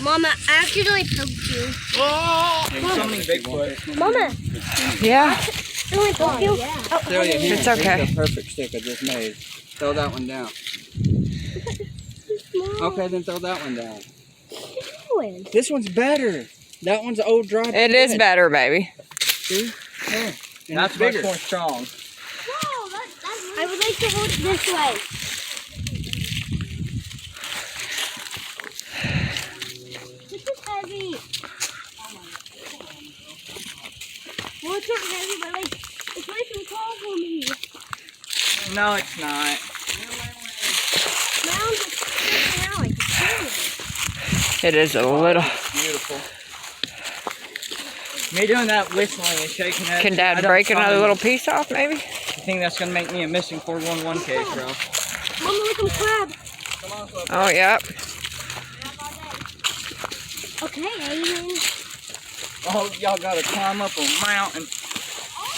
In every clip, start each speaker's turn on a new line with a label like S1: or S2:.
S1: Mama, I accidentally poked you.
S2: Oh, something Bigfoot.
S1: Mama.
S3: Yeah.
S1: I accidentally poked you. Oh,
S3: It's okay.
S2: This is a perfect stick I just made. Throw that one down. Okay, then throw that one down. This one's better. That one's old dry.
S3: It is better, baby.
S2: See? Yeah. And
S4: That's
S2: it's bigger.
S4: much more strong.
S1: I would like to hold it this way. This is heavy. Well, it's not heavy, but like, it's nice and tall for me.
S4: No, it's not.
S1: Now it's just now, I can feel it.
S3: It is a little.
S4: Beautiful. Me doing that whistling and shaking that.
S3: Can Dad break another little piece off, maybe?
S4: I think that's gonna make me a missing 411 case, bro.
S1: Mama, look, I'm crab.
S3: Oh, yeah.
S1: Okay, Aiden.
S4: Oh, y'all gotta climb up a mountain.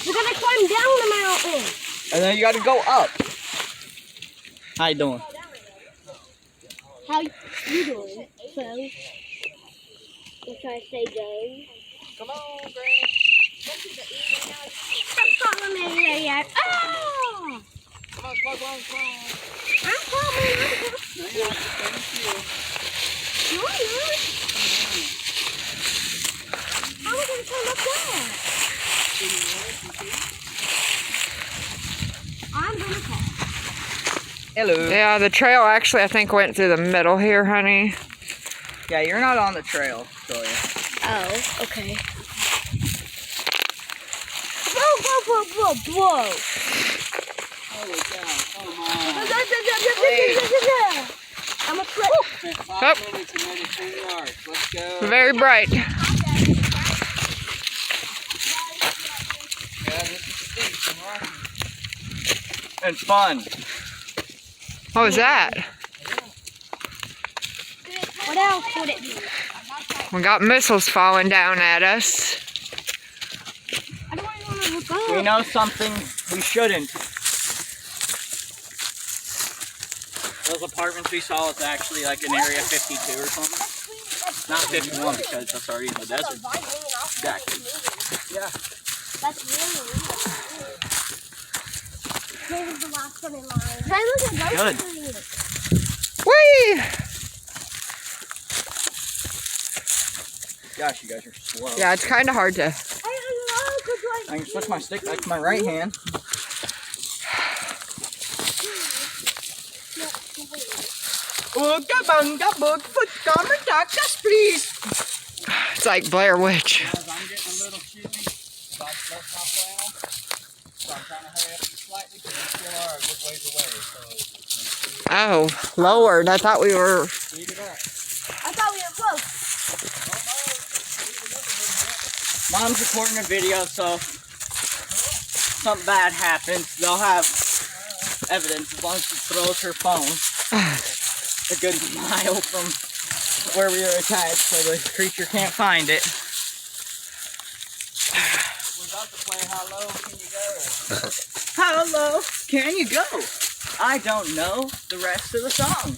S1: We gotta climb down the mountain.
S4: And then you gotta go up. How you doing?
S1: How you doing? So, if I say go.
S4: Come on, Granny.
S1: Stop calling me yet. Oh!
S4: Come on.
S1: I'm coming.
S4: No, you're not.
S1: No, I'm not. How am I going to climb up there? I'm going to call.
S4: Hello.
S3: Yeah, the trail actually, I think, went through the middle here, honey.
S4: Yeah, you're not on the trail, Julia.
S1: Oh, okay. Whoa.
S2: Holy cow, come on.
S1: I'm a flip.
S2: Spent 5 minutes and made it 10 yards. Let's go.
S3: Very bright.
S2: Yeah, this is steep and rocky.
S4: And fun.
S3: What was that?
S1: What else would it be?
S3: We got missiles falling down at us.
S1: I don't want to look up.
S4: We know something we shouldn't. Those apartments we saw is actually like in area 52 or something. Not 51 because that's already in the desert. Exactly. Yeah.
S1: That's really This is the last one in line. Can I look at those?
S3: Whee!
S4: Gosh, you guys are slow.
S3: Yeah, it's kind of hard to.
S4: I can switch my stick back to my right hand. Please.
S3: It's like Blair Witch.
S2: Guys, I'm getting a little chewy, so I've left my flannel. So I'm trying to hurry up slightly because we still are a good ways away. So
S3: Oh, lowered. I thought we were.
S2: speed it up.
S1: I thought we were close.
S4: Mom's recording a video, so if something bad happens, they'll have evidence as long as she throws her phone a good mile from where we were attached so the creature can't find it.
S2: We're about to play How Low Can You Go?
S4: How low can you go? I don't know the rest of the song.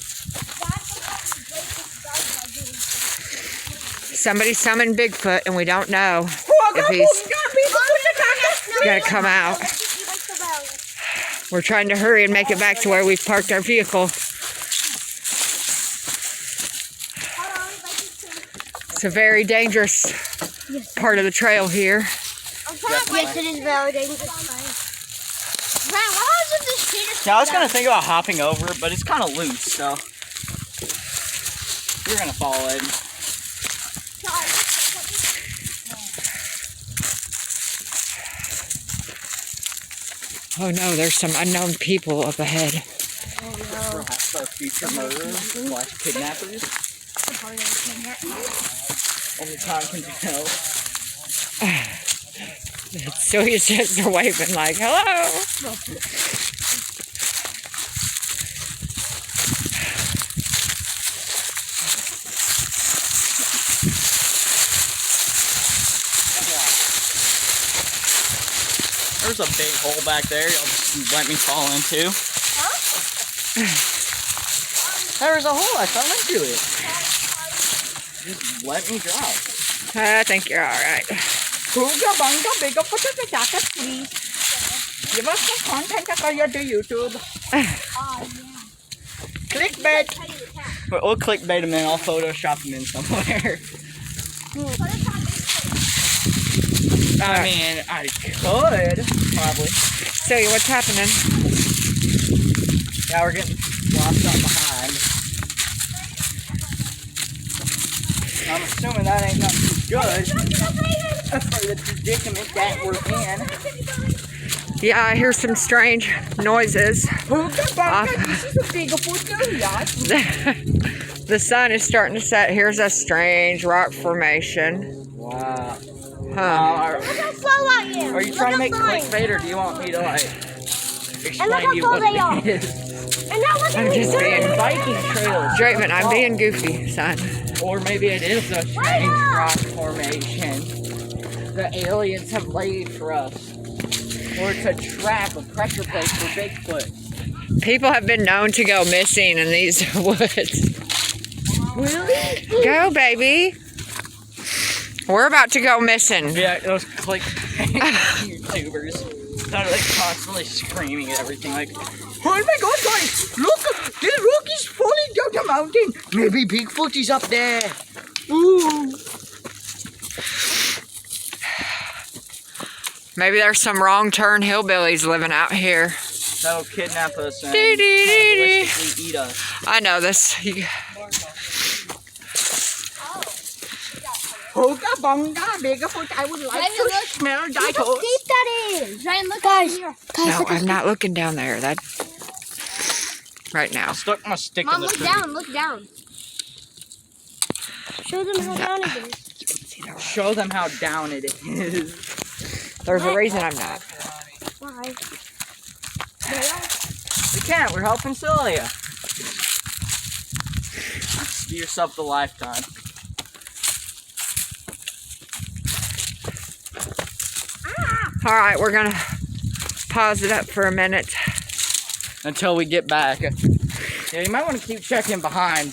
S3: Somebody summoned Bigfoot, and we don't know if he's gonna come out. We're trying to hurry and make it back to where we've parked our vehicle. It's a very dangerous part of the trail here.
S1: Yes, it is very dangerous. Brad, what was it this cheetah?
S4: Yeah, I was gonna think about hopping over it, but it's kind of loose, so you're gonna fall in.
S3: Oh no, there's some unknown people up ahead.
S4: Perhaps our future murderers / kidnappers. Only time can tell.
S3: So he's just waving like, hello.
S4: There's a big hole back there. Y'all just let me fall into. Huh? There was a hole. I fell into it. Just let me drop.
S3: I think you're all right.
S4: Booga bunga bigga put please. Give us some content to YouTube. Clickbait. We'll clickbait them in. I'll Photoshop them in somewhere. I mean, I could probably.
S3: So what's happening?
S4: Yeah, we're getting lost up behind. I'm assuming that ain't nothing good for the predicament that we're in.
S3: Yeah, I hear some strange noises. The sun is starting to set. Here's a strange rock formation.
S4: Wow.
S3: Huh.
S1: Look how slow I am.
S4: Are you trying to make clickbait, or do you want me to like explain
S1: how
S4: to you
S1: slow
S4: what
S1: they are.
S4: it is?
S1: And now look at
S3: I'm
S1: me.
S3: just being
S4: Viking trails.
S3: Draven, I'm being goofy, son.
S4: Or maybe it is a strange rock formation the aliens have laid for us. Or it's a trap, a pressure plate for Bigfoot.
S3: People have been known to go missing in these woods.
S4: Really?
S3: Go, baby. We're about to go missing.
S4: Yeah, those click YouTubers that are like constantly screaming at everything like, oh my god guys, look, this rock is falling down the mountain. Maybe Bigfoot is up there. Ooh.
S3: Maybe there's some wrong turn hillbillies living out here.
S4: That'll kidnap us and
S3: Dee-dee-dee-dee.
S4: cannibalistically eat us.
S3: I know this.
S4: Hoga bunga, Bigfoot, I would like to smell
S1: Look how
S4: ditos.
S1: deep that is. Ryan, look guys.
S3: No, I'm not looking down there. That right now.
S4: I stuck my stick
S1: Mom,
S4: in the
S1: look
S4: tree.
S1: down. Look down. Show them how down it is.
S4: Show them how down it is.
S3: There's a reason I'm not.
S1: Why?
S4: We can't, we're helping Celia. Give yourself the lifetime.
S3: All right, we're gonna pause it up for a minute.
S4: Until we get back. Yeah, you might want to keep checking behind.